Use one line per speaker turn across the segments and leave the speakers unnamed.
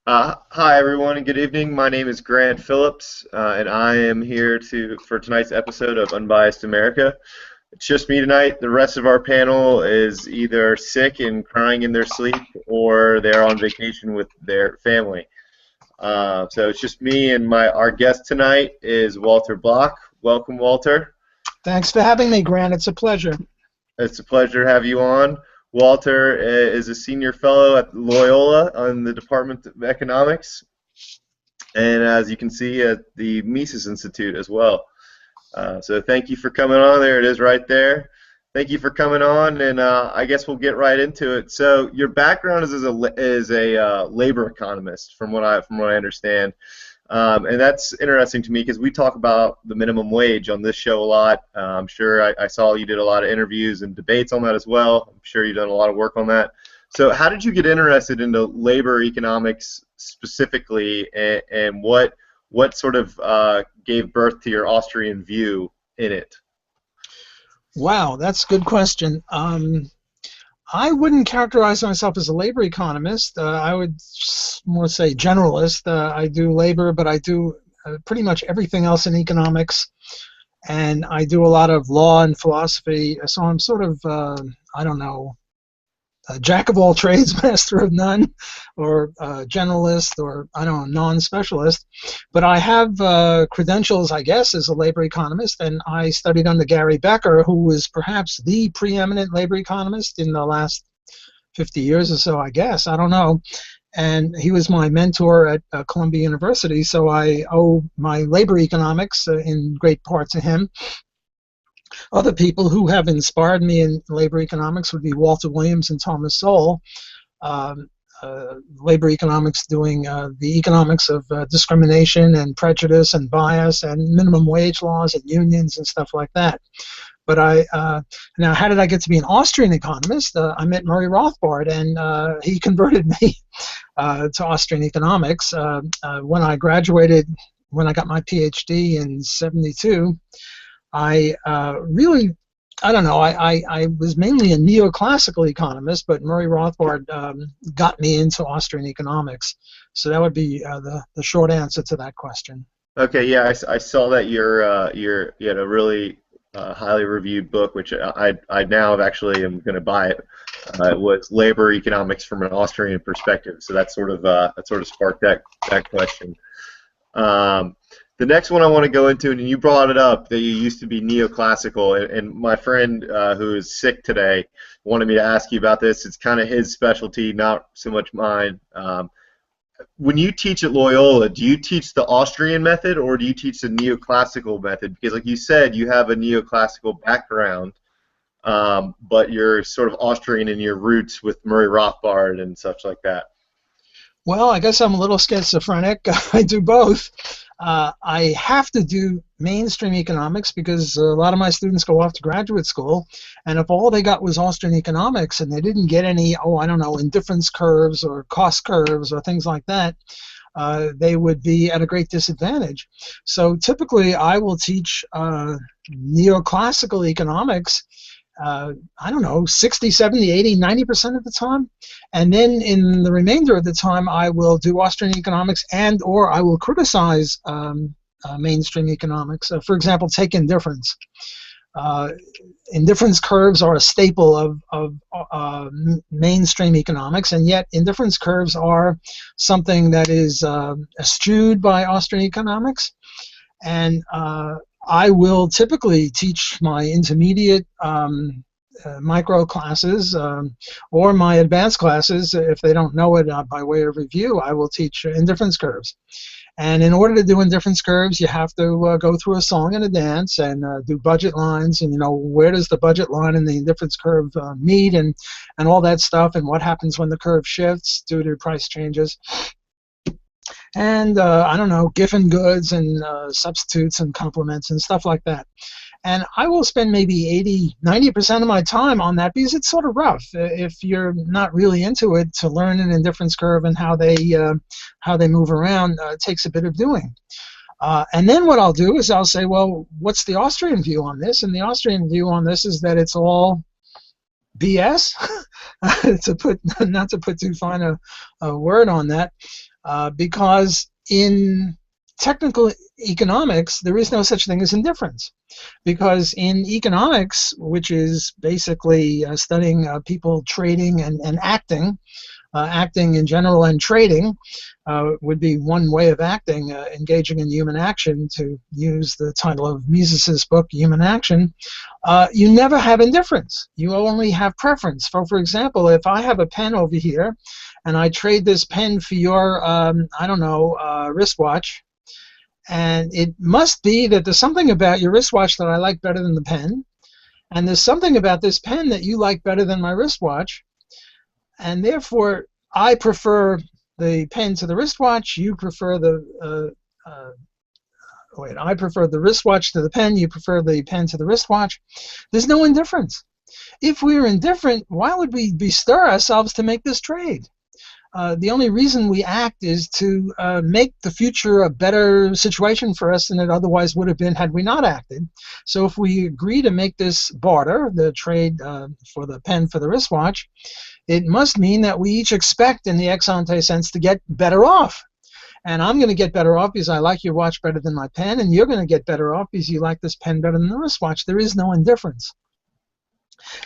Hi everyone and good evening. My name is Grant Phillips, and I am here for tonight's episode of Unbiased America. It's just me tonight. The rest of our panel is either sick and crying in their sleep, or they're on vacation with their family. So it's just me and our guest tonight is Walter Block. Welcome, Walter.
Thanks for having me, Grant. It's a pleasure.
It's a pleasure to have you on. Walter is a senior fellow at Loyola on the Department of Economics, and as you can see at the Mises Institute as well. So thank you for coming on. There it is right there. Thank you for coming on, and I guess we'll get right into it. So your background is as a labor economist, from what I understand. And that's interesting to me because we talk about the minimum wage on this show a lot. I'm sure I saw you did a lot of interviews and debates on that as well. I'm sure you've done a lot of work on that. So how did you get interested into labor economics specifically, and what sort of gave birth to your Austrian view in it?
Wow, that's a good question. I wouldn't characterize myself as a labor economist. I would more say generalist. I do labor, but I do pretty much everything else in economics, and I do a lot of law and philosophy. So I'm sort of, I don't know, a jack of all trades, master of none, or generalist, or I don't know, non-specialist. But I have credentials, I guess, as a labor economist, and I studied under Gary Becker, who was perhaps the preeminent labor economist in the last 50 years or so, I guess. I don't know. And he was my mentor at Columbia University, so I owe my labor economics in great part to him. Other people who have inspired me in labor economics would be Walter Williams and Thomas Sowell. Labor economics doing the economics of discrimination and prejudice and bias and minimum wage laws and unions and stuff like that. But now, how did I get to be an Austrian economist? I met Murray Rothbard, and he converted me to Austrian economics. When I graduated, when I got my PhD in '72, I really, I don't know, I was mainly a neoclassical economist, but Murray Rothbard got me into Austrian economics. So that would be the short answer to that question.
Okay, yeah, I saw that you had a really highly reviewed book, which I now have actually am going to buy it. It was Labor Economics from an Austrian Perspective. So that sort of sparked that question. The next one I want to go into, and you brought it up, that you used to be neoclassical, and my friend who is sick today wanted me to ask you about this. It's kind of his specialty, not so much mine. When you teach at Loyola, do you teach the Austrian method or do you teach the neoclassical method? Because like you said, you have a neoclassical background, but you're sort of Austrian in your roots with Murray Rothbard and such like that.
Well, I guess I'm a little schizophrenic. I do both. I have to do mainstream economics because a lot of my students go off to graduate school, and if all they got was Austrian economics and they didn't get any, I don't know, indifference curves or cost curves or things like that, they would be at a great disadvantage. So typically I will teach neoclassical economics, I don't know, 60, 70, 80, 90% of the time. And then in the remainder of the time, I will do Austrian economics and or I will criticize mainstream economics. For example, take indifference. Indifference curves are a staple of mainstream economics, and yet indifference curves are something that is eschewed by Austrian economics. And I will typically teach my intermediate micro classes or my advanced classes. If they don't know it by way of review, I will teach indifference curves. And in order to do indifference curves, you have to go through a song and a dance and do budget lines, and where does the budget line and the indifference curve meet, and all that stuff, and what happens when the curve shifts due to price changes. And I don't know, Giffen goods and substitutes and complements and stuff like that. And I will spend maybe 80, 90% of my time on that because it's sort of rough if you're not really into it to learn an indifference curve and how they move around. It takes a bit of doing. And then what I'll do is I'll say, well, what's the Austrian view on this? And the Austrian view on this is that it's all BS, not to put too fine a word on that. because in technical economics, there is no such thing as indifference. Because in economics, which is basically studying people trading and acting, acting in general and trading would be one way of acting, engaging in human action, to use the title of Mises's book, Human Action. You never have indifference. You only have preference. For example, if I have a pen over here and I trade this pen for your, I don't know, wristwatch, and it must be that there's something about your wristwatch that I like better than the pen, and there's something about this pen that you like better than my wristwatch, and therefore I prefer the pen to the wristwatch, you prefer the I prefer the wristwatch to the pen, you prefer the pen to the wristwatch. There's no indifference. If we were indifferent, why would we bestir ourselves to make this trade? The only reason we act is to make the future a better situation for us than it otherwise would have been had we not acted. So if we agree to make this barter, the trade for the pen for the wristwatch, it must mean that we each expect, in the ex ante sense, to get better off. And I'm going to get better off because I like your watch better than my pen, and you're going to get better off because you like this pen better than the wristwatch. There is no indifference.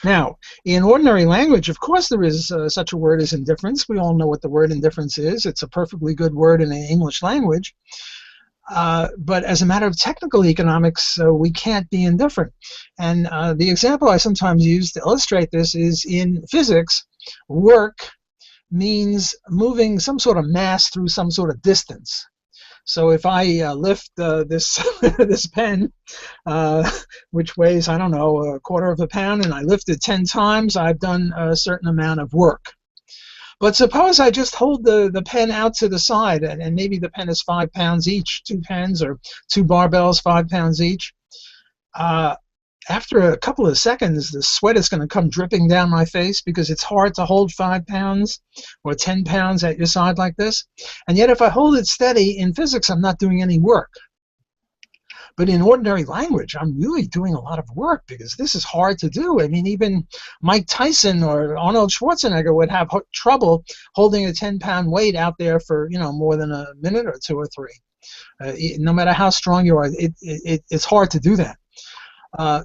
Now, in ordinary language, of course there is such a word as indifference. We all know what the word indifference is. It's a perfectly good word in the English language. But as a matter of technical economics, we can't be indifferent. And the example I sometimes use to illustrate this is in physics, work means moving some sort of mass through some sort of distance. So if I lift this this pen, which weighs, I don't know, a quarter of a pound, and I lift it 10 times, I've done a certain amount of work. But suppose I just hold the pen out to the side, and maybe the pen is 5 pounds each, 2 pens or 2 barbells, 5 pounds each. After a couple of seconds, the sweat is going to come dripping down my face because it's hard to hold 5 pounds or 10 pounds at your side like this. And yet if I hold it steady, in physics, I'm not doing any work. But in ordinary language, I'm really doing a lot of work because this is hard to do. I mean, even Mike Tyson or Arnold Schwarzenegger would have trouble holding a 10-pound weight out there for, more than a minute or 2 or 3. No matter how strong you are, it's hard to do that.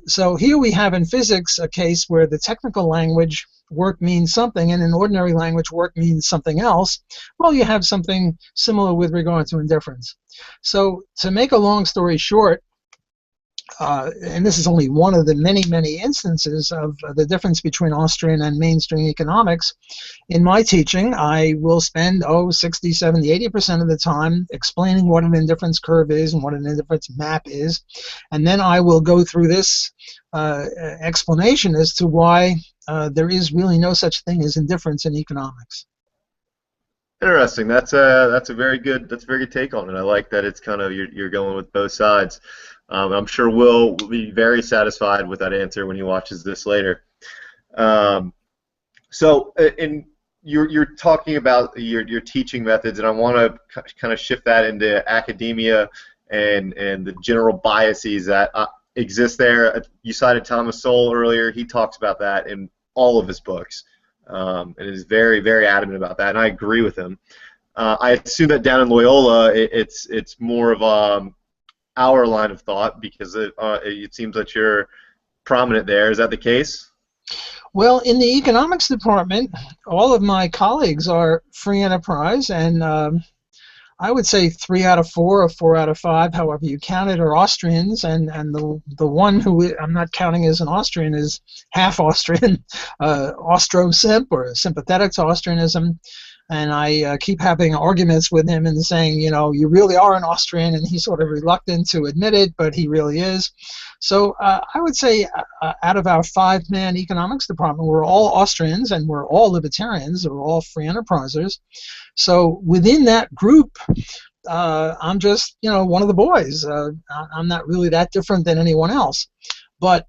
So here we have in physics a case where the technical language work means something, and in ordinary language work means something else. Well, you have something similar with regard to indifference. So to make a long story short, and this is only one of the many, many instances of the difference between Austrian and mainstream economics, in my teaching I will spend 60, 70, 80% of the time explaining what an indifference curve is and what an indifference map is, and then I will go through this explanation as to why there is really no such thing as indifference in economics.
Interesting. That's a very good take on it. I like that it's kind of you're going with both sides. I'm sure Will be very satisfied with that answer when he watches this later. So, you're talking about your teaching methods, and I want to kind of shift that into academia and the general biases that exist there. You cited Thomas Sowell earlier. He talks about that in all of his books, and is very, very adamant about that, and I agree with him. I assume that down in Loyola, it's more of our line of thought because it seems that you're prominent there. Is that the case?
Well, in the economics department, all of my colleagues are free enterprise, and I would say 3 out of 4 or 4 out of 5, however you count it, are Austrians, and the one who I'm not counting as an Austrian is half Austrian, Austro-simp, or sympathetic to Austrianism. And I keep having arguments with him and saying, you really are an Austrian, and he's sort of reluctant to admit it, but he really is. So I would say out of our 5-man economics department, we're all Austrians and we're all libertarians, we're all free enterprisers. So within that group, I'm just, one of the boys. I'm not really that different than anyone else. But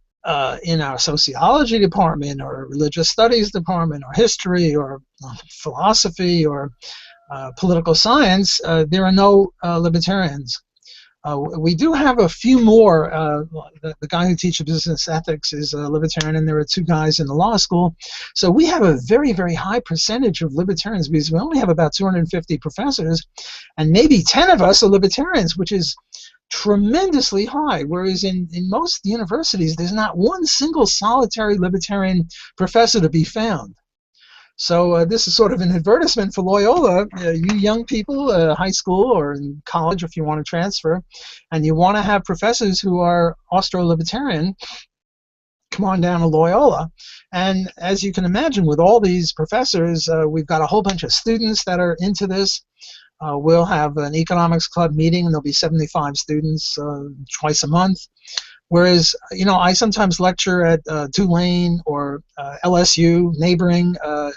in our sociology department or religious studies department or history or philosophy or political science, there are no libertarians. We do have a few more. The guy who teaches business ethics is a libertarian, and there are two guys in the law school. So we have a very, very high percentage of libertarians because we only have about 250 professors, and maybe 10 of us are libertarians, which is tremendously high, whereas in most universities, there's not one single solitary libertarian professor to be found. So this is sort of an advertisement for Loyola. You young people, high school or in college if you want to transfer, and you want to have professors who are Austro-libertarian, come on down to Loyola. And as you can imagine, with all these professors, we've got a whole bunch of students that are into this. We'll have an economics club meeting, and there'll be 75 students twice a month. Whereas, I sometimes lecture at Tulane or LSU, neighboring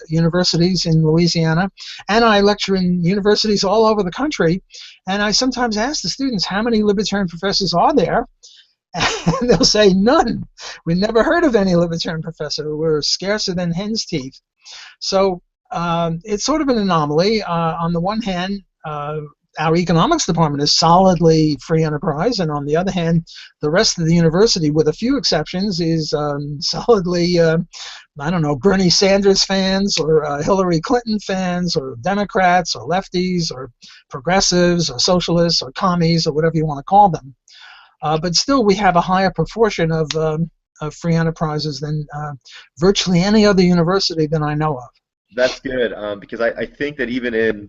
universities in Louisiana, and I lecture in universities all over the country. And I sometimes ask the students, how many libertarian professors are there? And they'll say, none. We never heard of any libertarian professor. We're scarcer than hen's teeth. So it's sort of an anomaly. On the one hand, our economics department is solidly free enterprise, and on the other hand, the rest of the university, with a few exceptions, is solidly, I don't know, Bernie Sanders fans or Hillary Clinton fans or Democrats or lefties or progressives or socialists or commies or whatever you want to call them. But still, we have a higher proportion of free enterprises than virtually any other university that I know of.
That's good, because I think that even in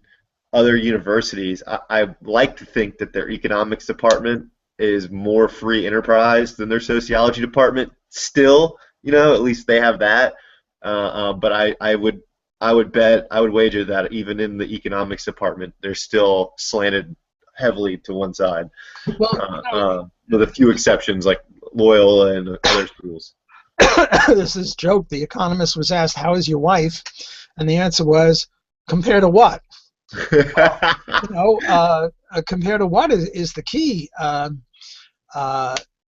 other universities, I like to think that their economics department is more free enterprise than their sociology department. Still, at least they have that. But I would wager that even in the economics department, they're still slanted heavily to one side.
Well,
with a few exceptions like Loyola and other schools.
There's this joke. The economist was asked, "How is your wife?" And the answer was, "Compared to what?" Compared to what is the key.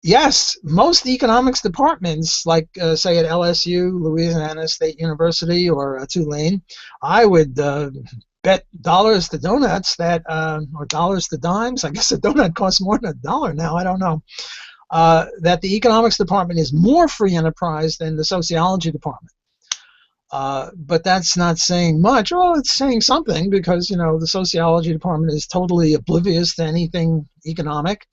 Yes, most economics departments, like say at LSU, Louisiana State University, or Tulane, I would bet dollars to donuts that, or dollars to dimes. I guess a donut costs more than $1 now. I don't know. That the economics department is more free enterprise than the sociology department. But that's not saying much. Well, it's saying something because, the sociology department is totally oblivious to anything economic.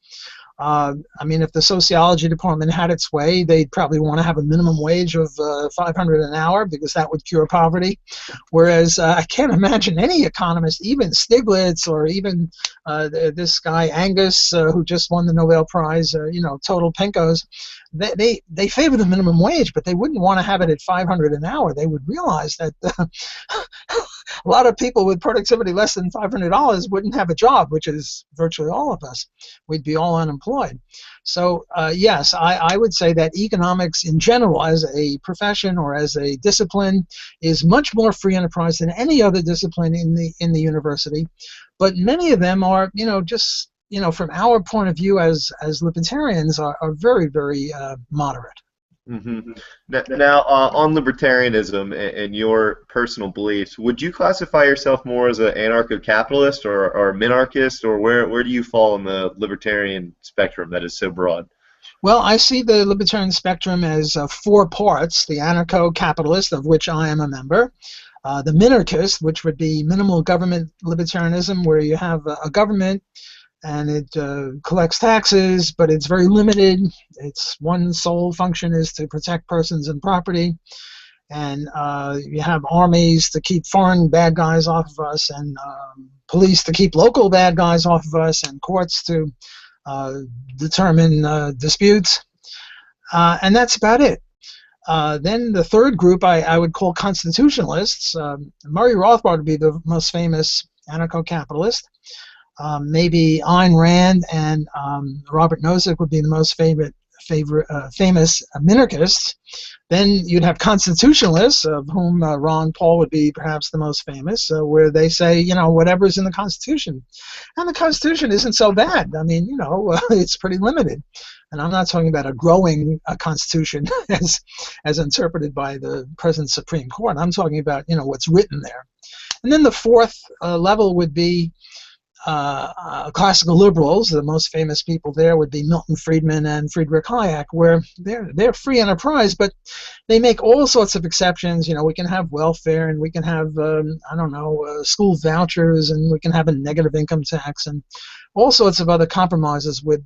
I mean, if the sociology department had its way, they'd probably want to have a minimum wage of $500 an hour because that would cure poverty. Whereas I can't imagine any economist, even Stiglitz or even this guy Angus, who just won the Nobel Prize, total pinkos, they favor the minimum wage, but they wouldn't want to have it at $500 an hour. They would realize that a lot of people with productivity less than $500 wouldn't have a job, which is virtually all of us. We'd be all unemployed. So yes, I would say that economics in general as a profession or as a discipline is much more free enterprise than any other discipline in the university. But many of them are, just from our point of view as libertarians, are very, very moderate.
Mm-hmm. Now, on libertarianism and your personal beliefs, would you classify yourself more as an anarcho-capitalist or minarchist, or where do you fall on the libertarian spectrum that is so broad?
Well, I see the libertarian spectrum as 4 parts: the anarcho-capitalist, of which I am a member; the minarchist, which would be minimal government libertarianism, where you have a government and it collects taxes, but it's very limited. Its one sole function is to protect persons and property. And you have armies to keep foreign bad guys off of us, and police to keep local bad guys off of us, and courts to determine disputes. And that's about it. Then the third group I would call constitutionalists. Murray Rothbard would be the most famous anarcho-capitalist. Maybe Ayn Rand and Robert Nozick would be the most famous minarchists. Then you'd have constitutionalists, of whom Ron Paul would be perhaps the most famous, where they say, whatever's in the Constitution. And the Constitution isn't so bad. I mean, it's pretty limited. And I'm not talking about a growing Constitution as interpreted by the present Supreme Court. I'm talking about, what's written there. And then the fourth level would be classical liberals. The most famous people there would be Milton Friedman and Friedrich Hayek, where they're free enterprise, but they make all sorts of exceptions. We can have welfare, and we can have I don't know, school vouchers, and we can have a negative income tax, and all sorts of other compromises with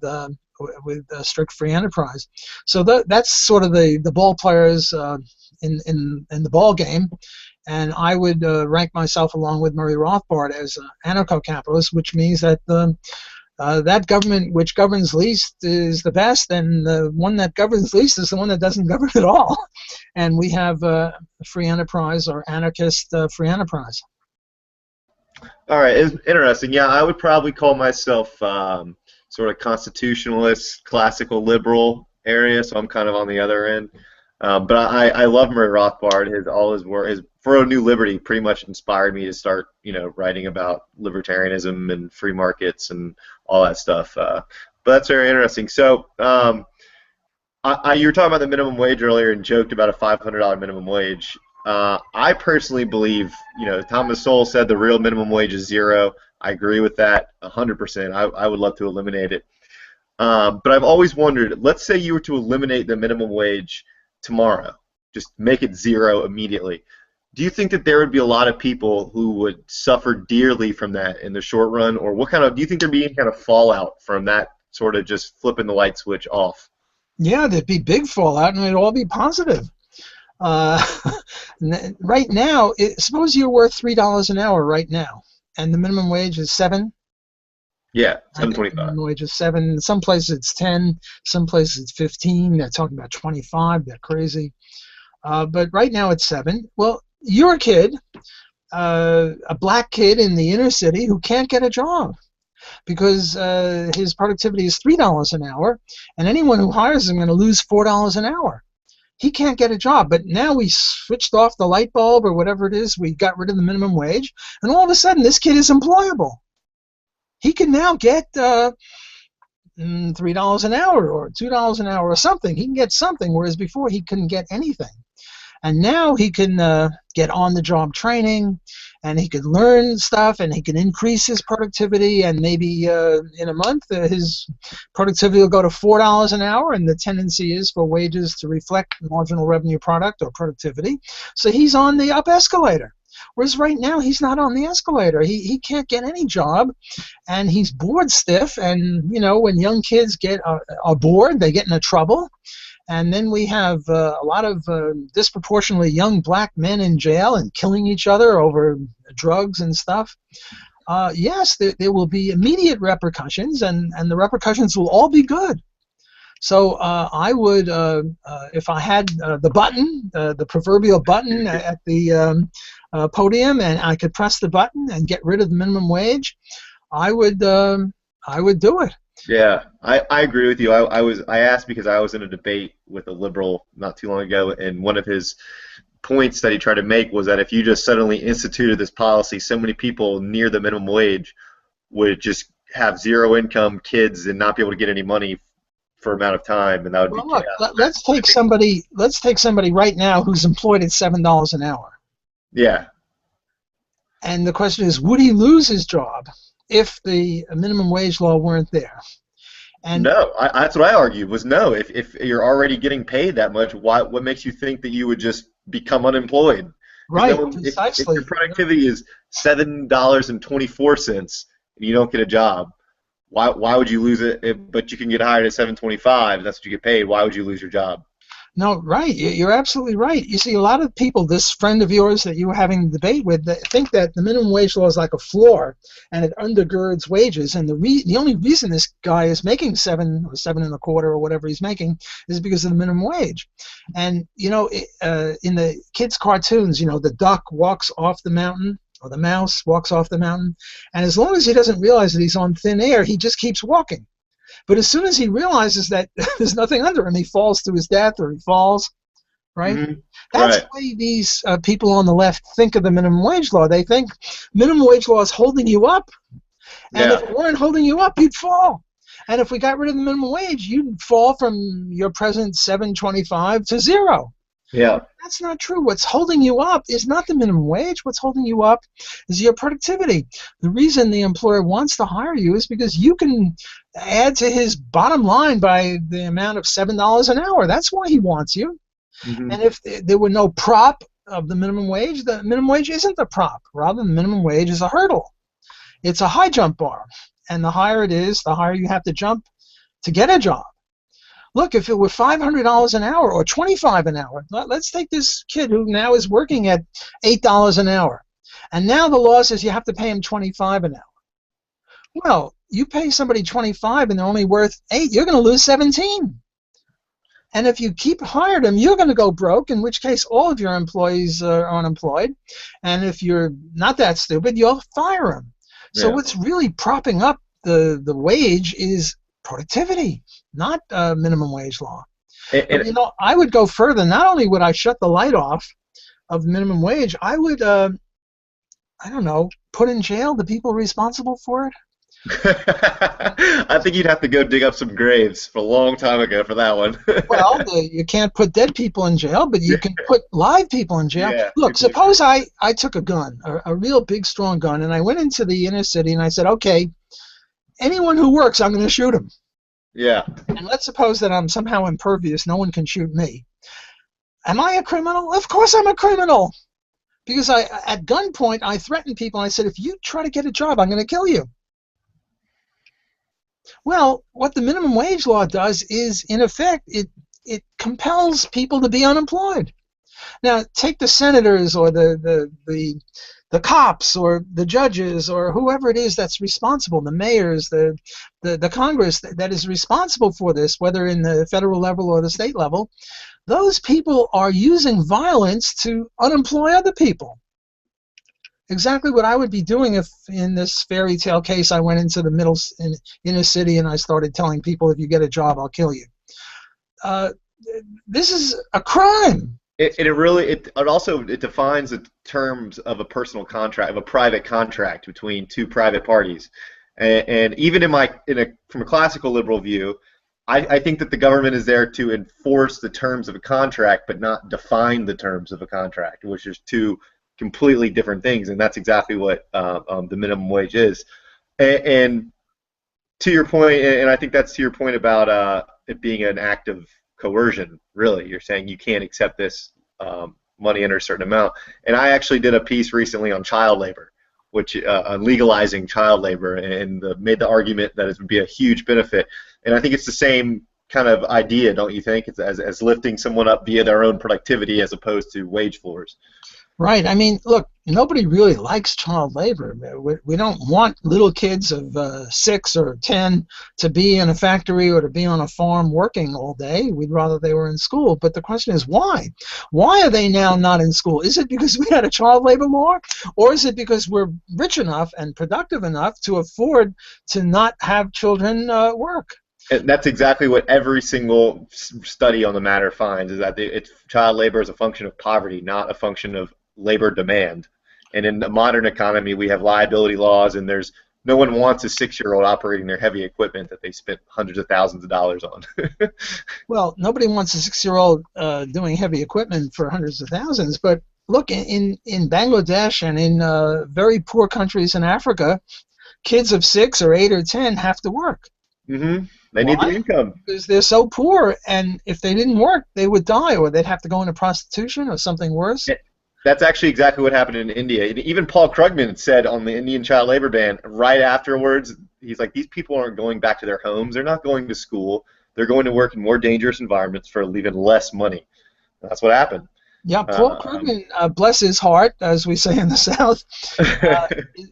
strict free enterprise. So that's sort of the ball players in the ball game. And I would rank myself along with Murray Rothbard as an anarcho-capitalist, which means that that government which governs least is the best, and the one that governs least is the one that doesn't govern at all. And we have free enterprise, or anarchist free enterprise.
All right, it's interesting. Yeah, I would probably call myself sort of constitutionalist, classical liberal area, so I'm kind of on the other end. But I love Murray Rothbard. All his work, his For a New Liberty, pretty much inspired me to start, writing about libertarianism and free markets and all that stuff. But that's very interesting. So, you were talking about the minimum wage earlier and joked about a $500 minimum wage. I personally believe, Thomas Sowell said the real minimum wage is $0. I agree with that 100%. I would love to eliminate it. But I've always wondered, let's say you were to eliminate the minimum wage tomorrow, just make it $0 immediately. Do you think that there would be a lot of people who would suffer dearly from that in the short run, or do you think there'd be any kind of fallout from that sort of just flipping the light switch off?
Yeah, there'd be big fallout, and it'd all be positive. Right now, suppose you're worth $3 an hour right now, and the minimum wage is $7.
Yeah, $7.25.
Minimum wage is $7. Some places it's $10. Some places it's $15. They're talking about $25. They're crazy. But right now it's $7. Well, you're a kid, a black kid in the inner city who can't get a job because his productivity is $3 an hour, and anyone who hires him is going to lose $4 an hour. He can't get a job, but now we switched off the light bulb or whatever it is. We got rid of the minimum wage, and all of a sudden this kid is employable. He can now get $3 an hour or $2 an hour or something. He can get something, whereas before he couldn't get anything. And now he can get on-the-job training, and he can learn stuff, and he can increase his productivity, and maybe in a month his productivity will go to $4 an hour, and the tendency is for wages to reflect marginal revenue product or productivity. So he's on the up escalator. Whereas right now he's not on the escalator. He can't get any job, and he's bored stiff. And when young kids are bored, they get into trouble. And then we have a lot of disproportionately young black men in jail and killing each other over drugs and stuff. Yes, there will be immediate repercussions, and the repercussions will all be good. So I would, if I had the button, the proverbial button at the podium, and I could press the button and get rid of the minimum wage, I would do it.
Yeah, I agree with you. I asked because I was in a debate with a liberal not too long ago, and one of his points that he tried to make was that if you just suddenly instituted this policy, so many people near the minimum wage would just have zero income, kids, and not be able to get any money for an amount of time, and that would be
look, let's take somebody right now who's employed at $7 an hour.
Yeah.
And the question is, would he lose his job if the minimum wage law weren't there? And
no, that's what I argued was no. If you're already getting paid that much, what makes you think that you would just become unemployed?
Right,
if your productivity is $7.24 and you don't get a job, why would you lose it? But you can get hired at $7.25. That's what you get paid. Why would you lose your job?
No, right. You're absolutely right. You see, a lot of people, this friend of yours that you were having a debate with, think that the minimum wage law is like a floor and it undergirds wages. And the only reason this guy is making $7 or $7.25 or whatever he's making is because of the minimum wage. And in the kids' cartoons, the duck walks off the mountain, or the mouse walks off the mountain, and as long as he doesn't realize that he's on thin air, he just keeps walking. But as soon as he realizes that there's nothing under him, he falls to his death, or he falls, right?
Mm-hmm.
That's the way these people on the left think of the minimum wage law. They think minimum wage law is holding you up, and if it weren't holding you up, you'd fall. And if we got rid of the minimum wage, you'd fall from your present $7.25 to $0.
Yeah.
That's not true. What's holding you up is not the minimum wage. What's holding you up is your productivity. The reason the employer wants to hire you is because you can add to his bottom line by the amount of $7 an hour. That's why he wants you.
Hmm.
And if there were no prop of the minimum wage isn't the prop. Rather, the minimum wage is a hurdle. It's a high jump bar. And the higher it is, the higher you have to jump to get a job. Look, if it were $500 an hour or $25 an hour, let's take this kid who now is working at $8 an hour. And now the law says you have to pay him $25 an hour. Well, you pay somebody $25 and they're only worth $8, you're going to lose $17. And if you keep hiring them, you're going to go broke, in which case all of your employees are unemployed. And if you're not that stupid, you'll fire them. So
Yeah.
what's really propping up the wage is productivity, not minimum wage law. But, I would go further. Not only would I shut the light off of minimum wage, I would, I don't know, put in jail the people responsible for it.
I think you'd have to go dig up some graves for a long time ago for that one.
Well, you can't put dead people in jail, but you can put live people in jail.
Yeah,
Look, suppose I took a gun, a real big, strong gun, and I went into the inner city and I said, okay, anyone who works, I'm going to shoot him.
Yeah.
And let's suppose that I'm somehow impervious. No one can shoot me. Am I a criminal? Of course I'm a criminal. Because at gunpoint, I threatened people. And I said, if you try to get a job, I'm going to kill you. Well, what the minimum wage law does is, in effect, it compels people to be unemployed. Now, take the senators or the cops or the judges or whoever it is that's responsible, the mayors, the Congress that is responsible for this, whether in the federal level or the state level. Those people are using violence to unemploy other people. Exactly what I would be doing if, in this fairy tale case, I went into the inner city and I started telling people, if you get a job, I'll kill you. This is a crime.
It also defines the terms of a personal contract, of a private contract between two private parties. And even from a classical liberal view, I think that the government is there to enforce the terms of a contract, but not define the terms of a contract, which is two completely different things, and that's exactly what the minimum wage is. And to your point, and I think that's to your point about it being an act of coercion, really. You're saying you can't accept this money under a certain amount. And I actually did a piece recently on child labor, which on legalizing child labor, and made the argument that it would be a huge benefit. And I think it's the same kind of idea, don't you think? It's as lifting someone up via their own productivity as opposed to wage floors.
Right. I mean, look, nobody really likes child labor. We don't want little kids of 6 or 10 to be in a factory or to be on a farm working all day. We'd rather they were in school. But the question is, why? Why are they now not in school? Is it because we had a child labor law? Or is it because we're rich enough and productive enough to afford to not have children work?
And that's exactly what every single study on the matter finds, is that child labor is a function of poverty, not a function of labor demand. And in the modern economy, we have liability laws, and no one wants a 6-year-old operating their heavy equipment that they spent hundreds of thousands of dollars on.
Well, nobody wants a 6-year-old doing heavy equipment for hundreds of thousands, but look, in Bangladesh and in very poor countries in Africa, kids of 6 or 8 or 10 have to work.
Mm-hmm. They need the income.
Because they're so poor, and if they didn't work, they would die, or they'd have to go into prostitution or something worse.
That's actually exactly what happened in India. Even Paul Krugman said on the Indian child labor ban, right afterwards, he's like, these people aren't going back to their homes. They're not going to school. They're going to work in more dangerous environments for even less money. That's what happened.
Yeah, Paul Krugman, bless his heart, as we say in the South,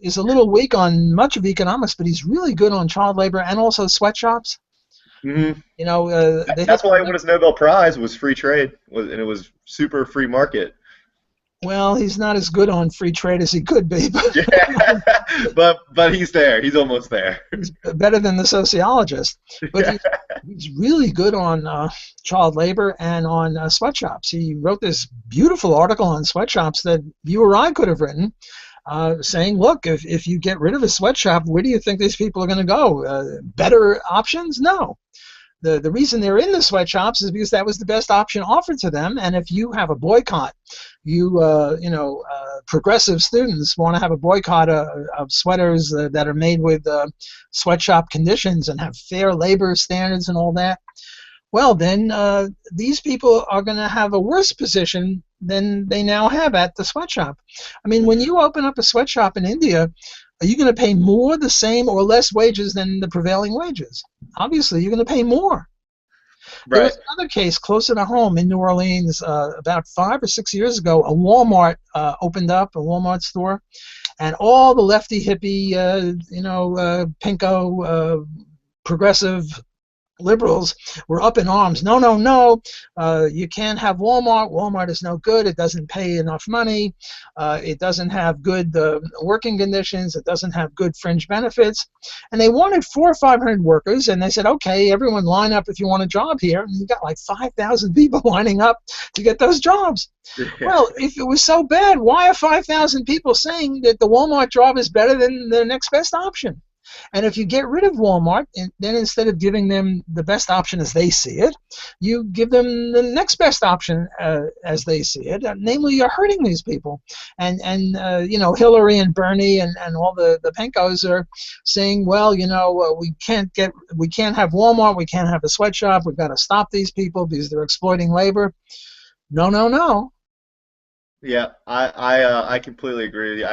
is a little weak on much of economics, but he's really good on child labor and also sweatshops.
Mm-hmm.
You know,
that's why he won his Nobel Prize, was free trade, and it was super free market.
Well, he's not as good on free trade as he could be. But,
yeah. but he's there. He's almost there.
He's better than the sociologist. But he's really good on child labor and on sweatshops. He wrote this beautiful article on sweatshops that you or I could have written, saying, look, if you get rid of a sweatshop, where do you think these people are going to go? Better options? No. the reason they're in the sweatshops is because that was the best option offered to them. And if you have a boycott, progressive students want to have a boycott of sweaters that are made with sweatshop conditions and have fair labor standards and all that, well, then these people are going to have a worse position than they now have at the sweatshop. I mean, when you open up a sweatshop in India, are you going to pay more, the same, or less wages than the prevailing wages? Obviously, you're going to pay more. There was another case closer to home in New Orleans about 5 or 6 years ago. A Walmart opened up, a Walmart store, and all the lefty hippie, pinko, progressive liberals were up in arms. No, no, no, you can't have Walmart. Walmart is no good. It doesn't pay enough money. It doesn't have good working conditions. It doesn't have good fringe benefits. And they wanted 400 or 500 workers, and they said, okay, everyone line up if you want a job here. And you got like 5,000 people lining up to get those jobs. Well, if it was so bad, why are 5,000 people saying that the Walmart job is better than the next best option? And if you get rid of Walmart, then instead of giving them the best option as they see it, you give them the next best option as they see it. Namely, you're hurting these people. And Hillary and Bernie and all the pencos are saying, well, we can't have Walmart, we can't have a sweatshop, we've got to stop these people because they're exploiting labor. No, no, no.
Yeah, I completely agree with you.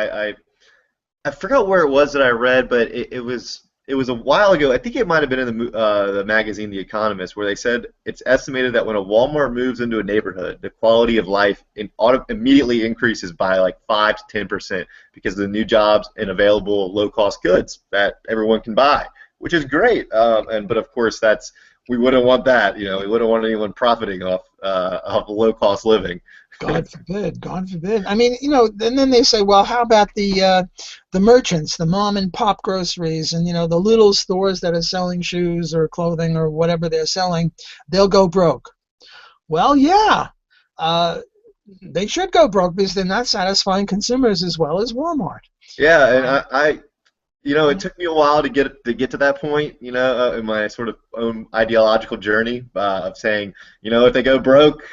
I forgot where it was that I read, but it was a while ago. I think it might have been in the magazine The Economist, where they said it's estimated that when a Walmart moves into a neighborhood, the quality of life immediately increases by like 5 to 10% because of the new jobs and available low-cost goods that everyone can buy, which is great. But of course, we wouldn't want that. We wouldn't want anyone profiting off low-cost living.
God forbid, God forbid. I mean, and then they say, well, how about the merchants, the mom and pop groceries, and the little stores that are selling shoes or clothing or whatever they're selling, they'll go broke. Well, yeah, they should go broke because they're not satisfying consumers as well as Walmart.
Yeah, and it took me a while to get to that point, in my sort of own ideological journey of saying, if they go broke,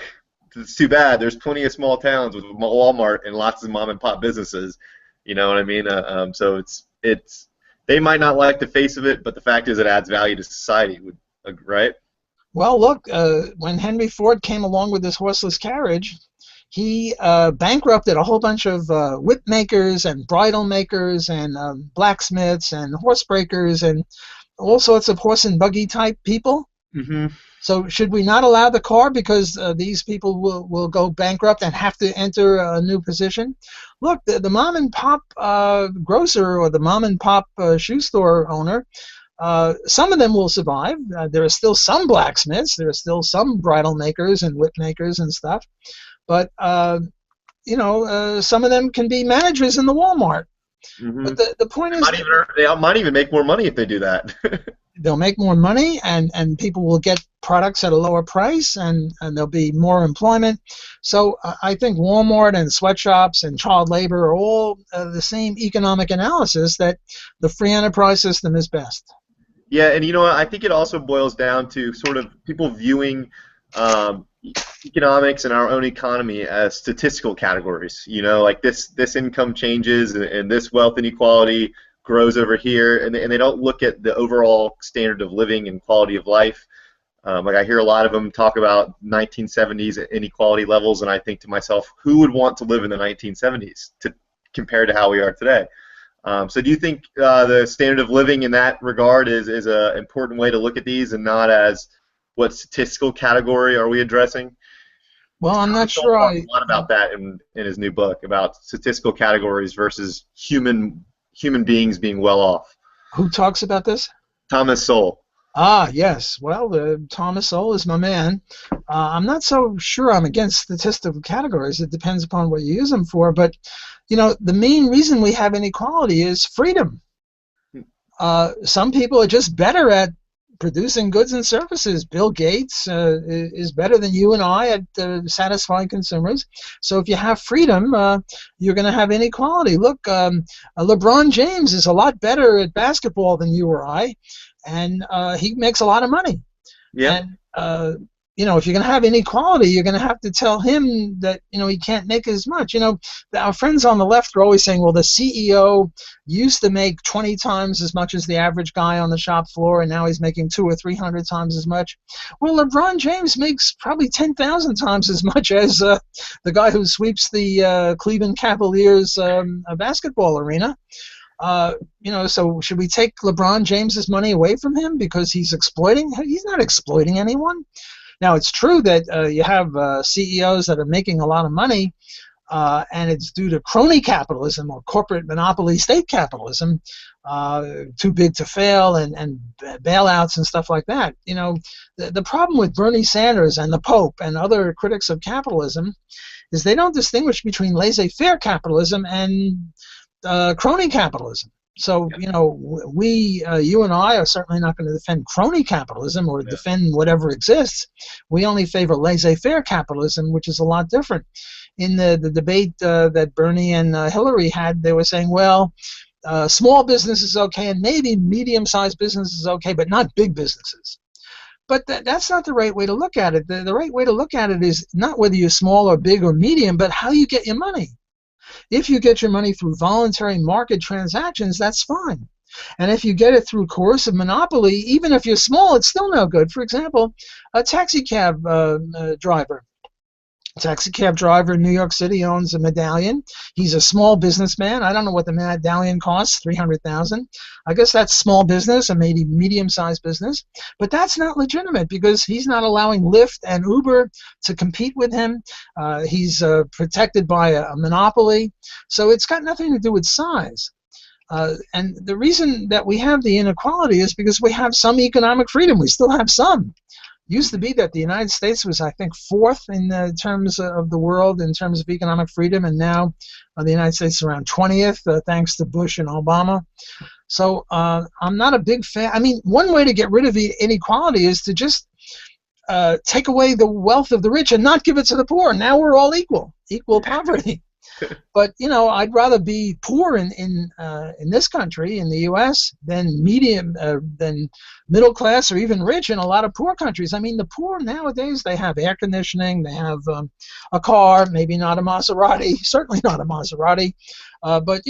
it's too bad. There's plenty of small towns with Walmart and lots of mom and pop businesses. You know what I mean? So it's they might not like the face of it, but the fact is it adds value to society. Right?
Well, look, when Henry Ford came along with this horseless carriage, he bankrupted a whole bunch of whip makers and bridle makers and blacksmiths and horse breakers and all sorts of horse and buggy type people.
Mm-hmm.
So should we not allow the car because these people will go bankrupt and have to enter a new position? Look, the mom and pop grocer or the mom and pop shoe store owner, some of them will survive. There are still some blacksmiths. There are still some bridle makers and whip makers and stuff. But, some of them can be managers in the Walmart.
Mm-hmm.
But the point is,
they might even make more money if they do that.
They'll make more money, and people will get products at a lower price, and there'll be more employment. So I think Walmart and sweatshops and child labor are all the same economic analysis that the free enterprise system is best.
Yeah, and I think it also boils down to sort of people viewing economics and our own economy as statistical categories. Like this income changes and this wealth inequality grows over here, and they don't look at the overall standard of living and quality of life. Like I hear a lot of them talk about 1970s inequality levels, and I think to myself, who would want to live in the 1970s compared to how we are today? So do you think the standard of living in that regard is an important way to look at these and not as what statistical category are we addressing?
Well, I'm not sure.
A lot about that in his new book about statistical categories versus human beings being well off.
Who talks about this?
Thomas Sowell.
Ah, yes. Well, Thomas Sowell is my man. I'm not so sure I'm against statistical categories. It depends upon what you use them for. But, the main reason we have inequality is freedom. Some people are just better at producing goods and services. Bill Gates is better than you and I at satisfying consumers. So if you have freedom, you're going to have inequality. Look, LeBron James is a lot better at basketball than you or I, and he makes a lot of money.
Yeah.
And if you're going to have inequality, you're going to have to tell him that he can't make as much. Our friends on the left are always saying, well, the CEO used to make 20 times as much as the average guy on the shop floor, and now he's making 200 or 300 times as much. Well, LeBron James makes probably 10,000 times as much as the guy who sweeps the Cleveland Cavaliers basketball arena. So should we take LeBron James's money away from him because he's exploiting? He's not exploiting anyone. Now, it's true that you have CEOs that are making a lot of money, and it's due to crony capitalism or corporate monopoly state capitalism, too big to fail, and bailouts and stuff like that. The problem with Bernie Sanders and the Pope and other critics of capitalism is they don't distinguish between laissez-faire capitalism and crony capitalism. So, you and I are certainly not going to defend crony capitalism or defend whatever exists. We only favor laissez-faire capitalism, which is a lot different. In the debate that Bernie and Hillary had, they were saying, well, small business is okay, and maybe medium-sized business is okay, but not big businesses. But that's not the right way to look at it. The right way to look at it is not whether you're small or big or medium, but how you get your money. If you get your money through voluntary market transactions, that's fine. And if you get it through coercive monopoly, even if you're small, it's still no good. For example, a taxi cab driver. A taxi cab driver in New York City owns a medallion. He's a small businessman. I don't know what the medallion costs, $300,000. I guess that's small business or maybe medium-sized business. But that's not legitimate because he's not allowing Lyft and Uber to compete with him. He's protected by a monopoly. So it's got nothing to do with size. And the reason that we have the inequality is because we have some economic freedom. We still have some. Used to be that the United States was, I think, fourth in terms of the world in terms of economic freedom, and now the United States is around 20th, thanks to Bush and Obama. So I'm not a big fan. I mean, one way to get rid of the inequality is to just take away the wealth of the rich and not give it to the poor. Now we're all equal poverty. But I'd rather be poor in this country, in the U.S., than than middle class or even rich in a lot of poor countries. I mean, the poor nowadays, they have air conditioning, they have a car, maybe not a Maserati, certainly not a Maserati, but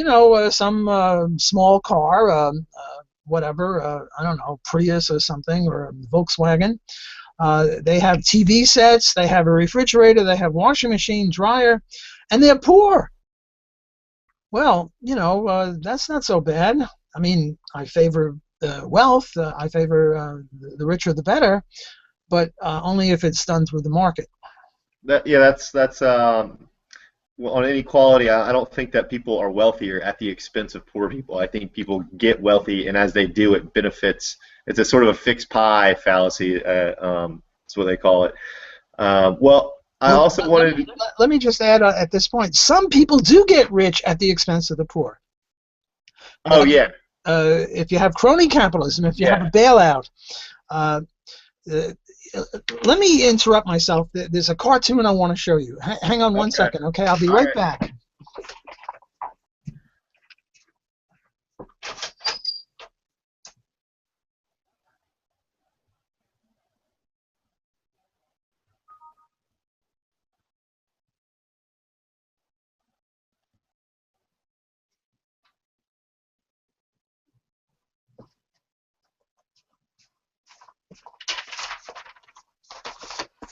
some small car, whatever, I don't know, Prius or something, or a Volkswagen. They have TV sets, they have a refrigerator, they have washing machine, dryer. And they're poor. Well, that's not so bad. I mean, I favor wealth. I favor the richer the better, but only if it's done through the market.
That's well, on inequality. I don't think that people are wealthier at the expense of poor people. I think people get wealthy, and as they do, it benefits. It's a sort of a fixed pie fallacy. That's what they call it. I also wanted.
Let me just add at this point, some people do get rich at the expense of the poor.
Oh, yeah.
If you have crony capitalism, if you have a bailout. Let me interrupt myself. There's a cartoon I want to show you. Hang on one second, okay? I'll be right back.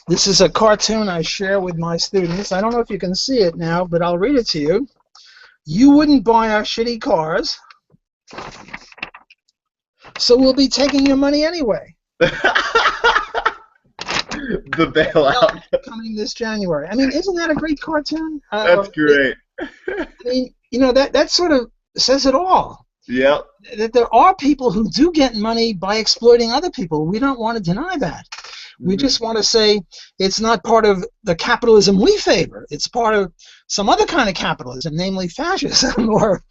This is a cartoon I share with my students. I don't know if you can see it now, but I'll read it to you. You wouldn't buy our shitty cars, so we'll be taking your money anyway.
The bailout.
Coming this January. I mean, isn't that a great cartoon?
That's great.
I mean, that sort of says it all.
Yep.
That there are people who do get money by exploiting other people. We don't want to deny that. We just want to say it's not part of the capitalism we favor. It's part of some other kind of capitalism, namely fascism or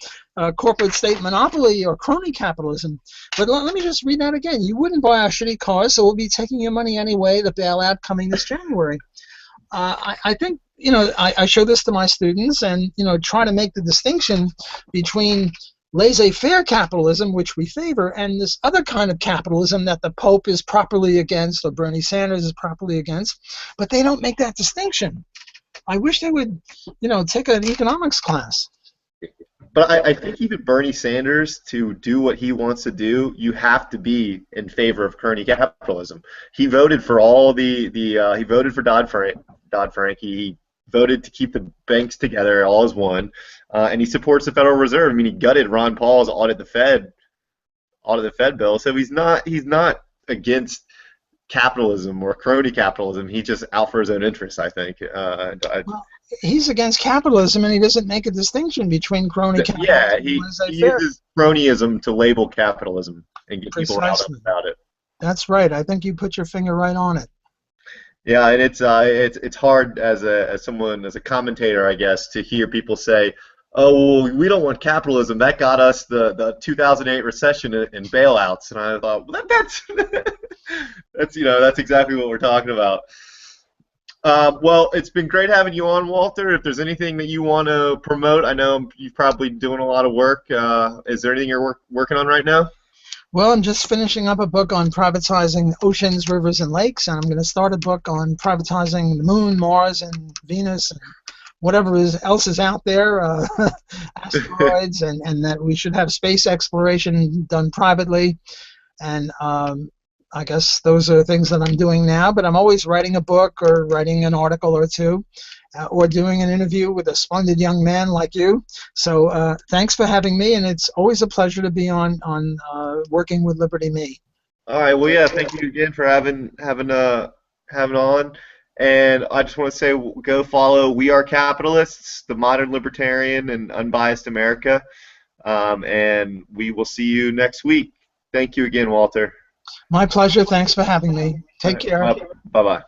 corporate state monopoly or crony capitalism. But let me just read that again. You wouldn't buy our shitty cars, so we'll be taking your money anyway, the bailout coming this January. I think, I show this to my students and, try to make the distinction between laissez-faire capitalism, which we favor, and this other kind of capitalism that the Pope is properly against or Bernie Sanders is properly against, but they don't make that distinction. I wish they would, take an economics class.
But I think even Bernie Sanders, to do what he wants to do, you have to be in favor of crony capitalism. He voted for all he voted for Dodd-Frank. He voted to keep the banks together all as one, and he supports the Federal Reserve. I mean, he gutted Ron Paul's audit the Fed bill. So he's not against capitalism or crony capitalism. He's just out for his own interests, I think.
Well, he's against capitalism, and he doesn't make a distinction between crony capitalism
yeah,
and
he
laissez-faire.
uses cronyism to label capitalism and get people riled up
Precisely.
about it.
That's right. I think you put your finger right on it.
Yeah, and it's hard as a commentator, I guess, to hear people say, "Oh, well, we don't want capitalism. That got us the 2008 recession and bailouts." And I thought, well, that's exactly what we're talking about. Well, it's been great having you on, Walter. If there's anything that you want to promote, I know you're probably doing a lot of work. Is there anything you're working on right now?
Well, I'm just finishing up a book on privatizing oceans, rivers, and lakes, and I'm going to start a book on privatizing the moon, Mars, and Venus, and whatever else is out there, asteroids, and that we should have space exploration done privately. And I guess those are things that I'm doing now, but I'm always writing a book or writing an article or two, or doing an interview with a splendid young man like you. So thanks for having me, and it's always a pleasure to be on working with Liberty.me.
All right. Well, yeah. Thank you again for having on. And I just want to say, go follow We Are Capitalists, the Modern Libertarian and Unbiased America, and we will see you next week. Thank you again, Walter.
My pleasure. Thanks for having me. Take care.
Bye-bye.